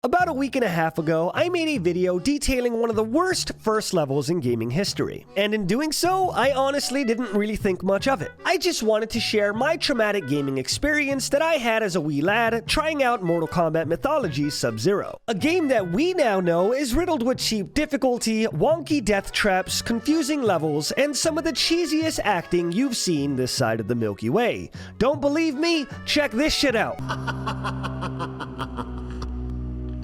About a week and a half ago, I made a video detailing one of the worst first levels in gaming history. And in doing so, I honestly didn't really think much of it. I just wanted to share my traumatic gaming experience that I had as a wee lad trying out Mortal Kombat Mythology Sub-Zero. A game that we now know is riddled with cheap difficulty, wonky death traps, confusing levels, and some of the cheesiest acting you've seen this side of the Milky Way. Don't believe me? Check this shit out.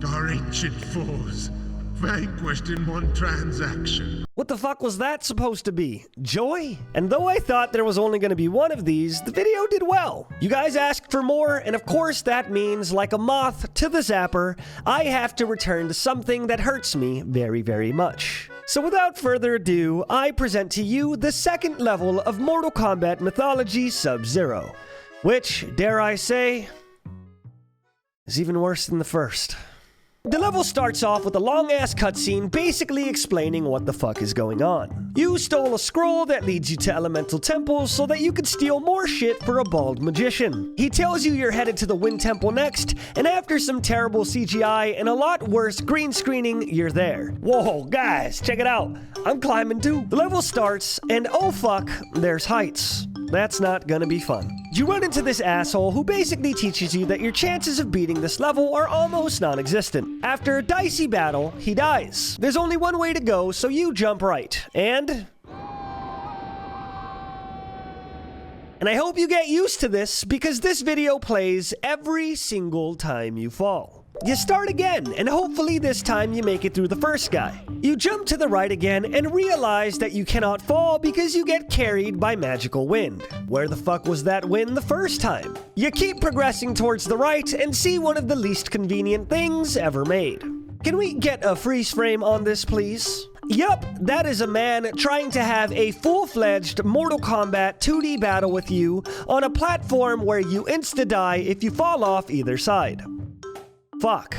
Our ancient foes, vanquished in one transaction. What the fuck was that supposed to be? Joy? And though I thought there was only going to be one of these, the video did well. You guys asked for more, and of course that means, like a moth to the zapper, I have to return to something that hurts me very, very much. So without further ado, I present to you the second level of Mortal Kombat Mythology Sub-Zero, which, dare I say, is even worse than the first. The level starts off with a long-ass cutscene basically explaining what the fuck is going on. You stole a scroll that leads you to Elemental Temple so that you could steal more shit for a bald magician. He tells you you're headed to the Wind Temple next, and after some terrible CGI and a lot worse green screening, you're there. Whoa, guys, check it out. I'm climbing too. The level starts, and oh fuck, there's heights. That's not gonna be fun. You run into this asshole who basically teaches you that your chances of beating this level are almost non-existent. After a dicey battle, he dies. There's only one way to go, so you jump right. And I hope you get used to this, because this video plays every single time you fall. You start again, and hopefully this time you make it through the first guy. You jump to the right again and realize that you cannot fall because you get carried by magical wind. Where the fuck was that wind the first time? You keep progressing towards the right and see one of the least convenient things ever made. Can we get a freeze frame on this, please? Yup, that is a man trying to have a full-fledged Mortal Kombat 2D battle with you on a platform where you insta-die if you fall off either side. Fuck.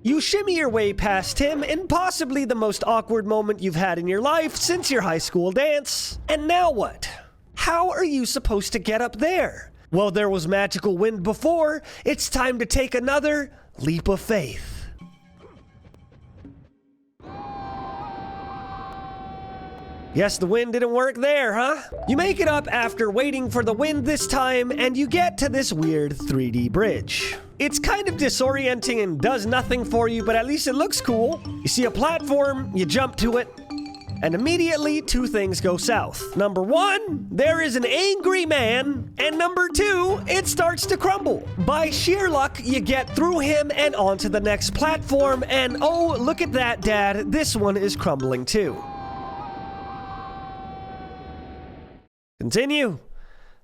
You shimmy your way past him in possibly the most awkward moment you've had in your life since your high school dance. And now what? How are you supposed to get up there? Well, there was magical wind before. It's time to take another leap of faith. Guess the wind didn't work there, huh? You make it up after waiting for the wind this time, and you get to this weird 3D bridge. It's kind of disorienting and does nothing for you, but at least it looks cool. You see a platform, you jump to it, and immediately two things go south. Number one, there is an angry man, and number two, it starts to crumble. By sheer luck, you get through him and onto the next platform, and oh, look at that, Dad, this one is crumbling too. Continue.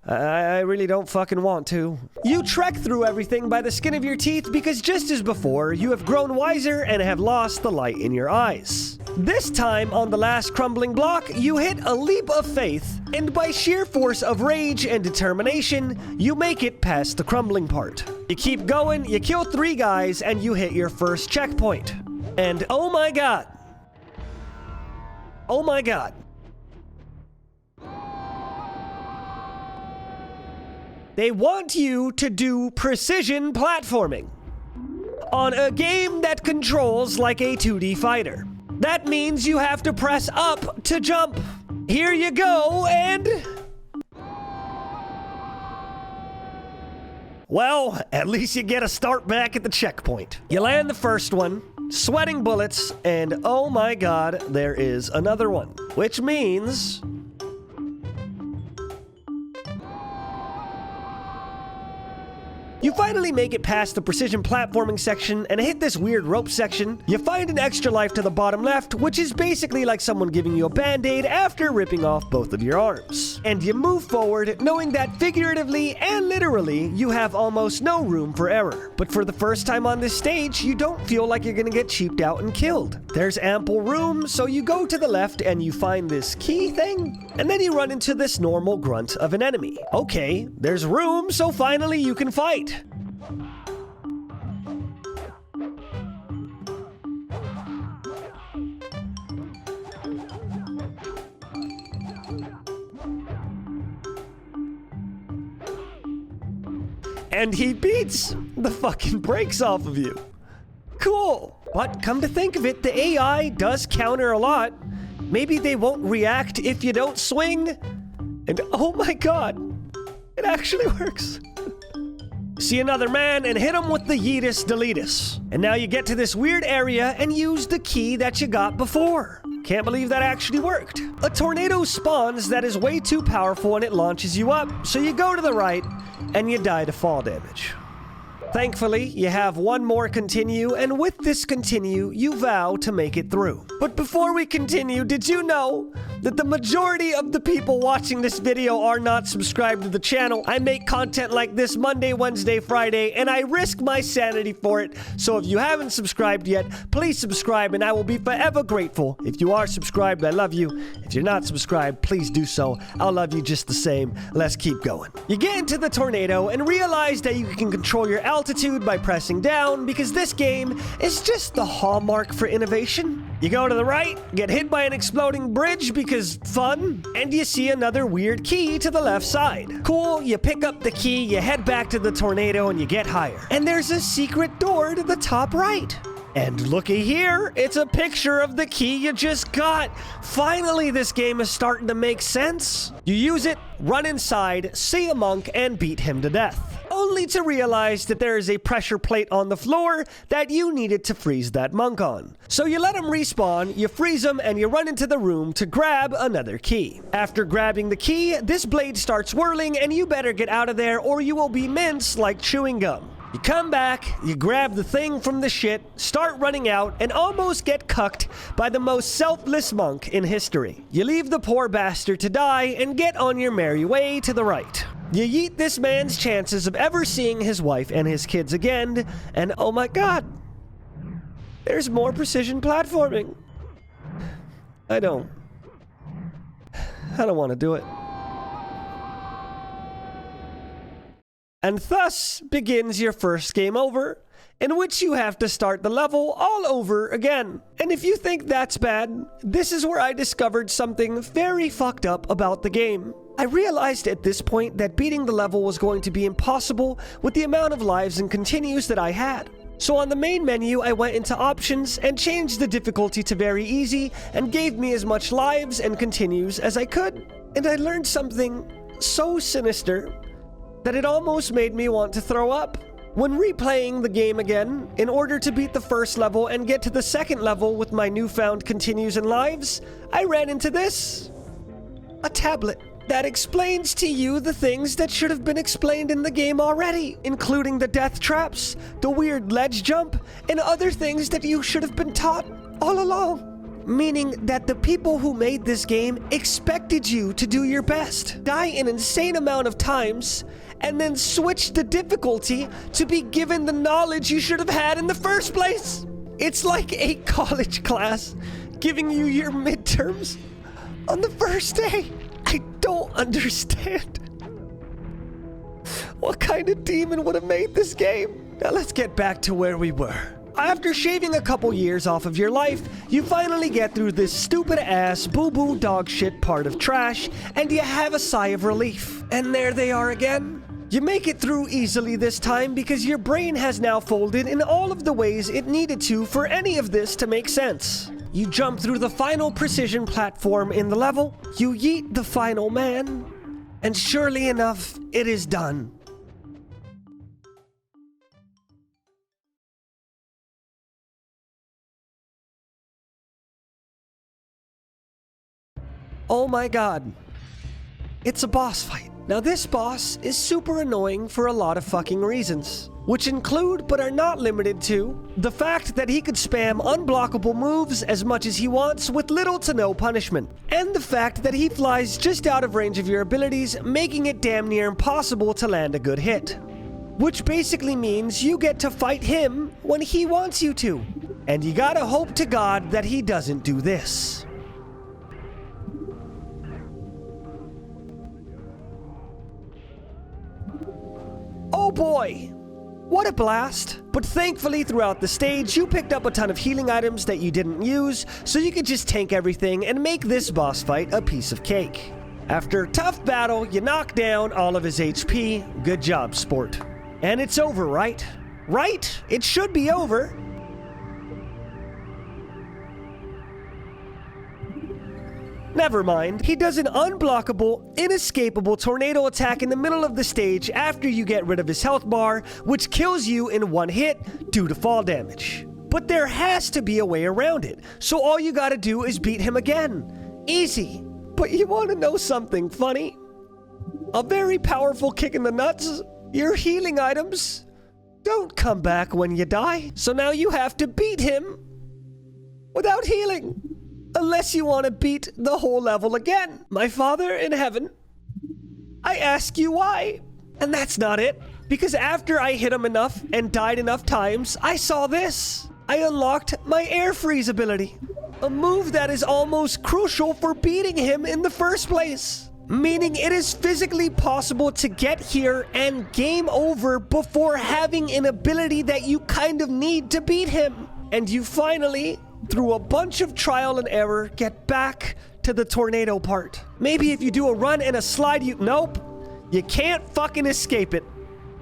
I really don't fucking want to. You trek through everything by the skin of your teeth because just as before, you have grown wiser and have lost the light in your eyes. This time, on the last crumbling block, you hit a leap of faith, and by sheer force of rage and determination, you make it past the crumbling part. You keep going, you kill 3 guys, and you hit your first checkpoint. And oh my god. Oh my god. They want you to do precision platforming on a game that controls like a 2D fighter. That means you have to press up to jump. Here you go, and well, at least you get a start back at the checkpoint. You land the first one, sweating bullets, and oh my god, there is another one. Which means you finally make it past the precision platforming section and hit this weird rope section. You find an extra life to the bottom left, which is basically like someone giving you a band-aid after ripping off both of your arms. And you move forward, knowing that figuratively and literally, you have almost no room for error. But for the first time on this stage, you don't feel like you're gonna get cheaped out and killed. There's ample room, so you go to the left and you find this key thing, and then you run into this normal grunt of an enemy. Okay, there's room, so finally you can fight. And he beats the fucking brakes off of you. cool. But come to think of it, the AI does counter a lot. Maybe they won't react if you don't swing. And oh my god, it actually works. See another man and hit him with the yeetus deletus. And now you get to this weird area and use the key that you got before. Can't believe that actually worked. A tornado spawns that is way too powerful and it launches you up. So you go to the right and you die to fall damage. Thankfully, you have one more continue, and with this continue, you vow to make it through. But before we continue, did you know that the majority of the people watching this video are not subscribed to the channel? I make content like this Monday, Wednesday, Friday, and I risk my sanity for it. So if you haven't subscribed yet, please subscribe, and I will be forever grateful. If you are subscribed, I love you. If you're not subscribed, please do so. I'll love you just the same. Let's keep going. You get into the tornado and realize that you can control your altitude by pressing down, because this game is just the hallmark for innovation. You go to the right, get hit by an exploding bridge because fun, and you see another weird key to the left side. Cool, you pick up the key, you head back to the tornado, and you get higher. And there's a secret door to the top right. And looky here, it's a picture of the key you just got. Finally, this game is starting to make sense. You use it, run inside, see a monk, and beat him to death. Only to realize that there is a pressure plate on the floor that you needed to freeze that monk on. So you let him respawn, you freeze him, and you run into the room to grab another key. After grabbing the key, this blade starts whirling, and you better get out of there or you will be minced like chewing gum. You come back, you grab the thing from the shit, start running out, and almost get cucked by the most selfless monk in history. You leave the poor bastard to die and get on your merry way to the right. You yeet this man's chances of ever seeing his wife and his kids again, and oh my god, there's more precision platforming. I don't want to do it. And thus begins your first game over, in which you have to start the level all over again. And if you think that's bad, this is where I discovered something very fucked up about the game. I realized at this point that beating the level was going to be impossible with the amount of lives and continues that I had. So on the main menu, I went into options and changed the difficulty to very easy and gave me as much lives and continues as I could. And I learned something so sinister that it almost made me want to throw up. When replaying the game again, in order to beat the first level and get to the second level with my newfound continues and lives, I ran into this. A tablet that explains to you the things that should have been explained in the game already, including the death traps, the weird ledge jump, and other things that you should have been taught all along. Meaning that the people who made this game expected you to do your best, die an insane amount of times, and then switch the difficulty to be given the knowledge you should have had in the first place. It's like a college class giving you your midterms on the first day. I don't understand. What kind of demon would have made this game? Now let's get back to where we were. After shaving a couple years off of your life, you finally get through this stupid ass boo-boo dog shit part of trash, and you have a sigh of relief. And there they are again. You make it through easily this time because your brain has now folded in all of the ways it needed to for any of this to make sense. You jump through the final precision platform in the level, you yeet the final man, and surely enough, it is done. Oh my god. It's a boss fight. Now this boss is super annoying for a lot of fucking reasons, which include but are not limited to the fact that he could spam unblockable moves as much as he wants with little to no punishment, and the fact that he flies just out of range of your abilities, making it damn near impossible to land a good hit. Which basically means you get to fight him when he wants you to, and you gotta hope to God that he doesn't do this. Oh boy, what a blast. But thankfully throughout the stage, you picked up a ton of healing items that you didn't use, so you could just tank everything and make this boss fight a piece of cake. After a tough battle, you knock down all of his HP. Good job, sport. And it's over, right? Right? It should be over. Never mind. He does an unblockable, inescapable tornado attack in the middle of the stage after you get rid of his health bar, which kills you in one hit due to fall damage. But there has to be a way around it, so all you gotta do is beat him again. Easy. But you wanna know something funny? A very powerful kick in the nuts, your healing items don't come back when you die, so now you have to beat him without healing. Unless you want to beat the whole level again. My Father in heaven, I ask you why. And that's not it. Because after I hit him enough and died enough times, I saw this. I unlocked my air freeze ability. A move that is almost crucial for beating him in the first place. Meaning it is physically possible to get here and game over before having an ability that you kind of need to beat him. And you finally, through a bunch of trial and error, get back to the tornado part. Maybe if you do a run and a slide, nope. You can't fucking escape it.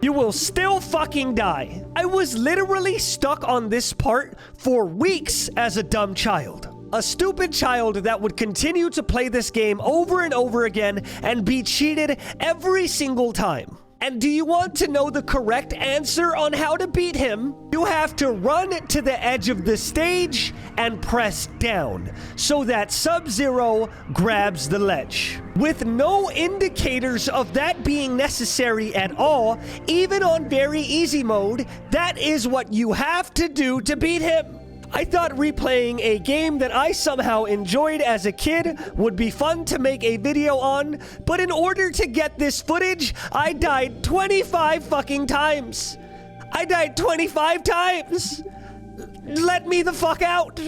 You will still fucking die. I was literally stuck on this part for weeks as a dumb child. A stupid child that would continue to play this game over and over again and be cheated every single time. And do you want to know the correct answer on how to beat him? You have to run to the edge of the stage and press down so that Sub-Zero grabs the ledge. With no indicators of that being necessary at all, even on very easy mode, that is what you have to do to beat him. I thought replaying a game that I somehow enjoyed as a kid would be fun to make a video on, but in order to get this footage, I died 25 fucking times. I died 25 times. Let me the fuck out.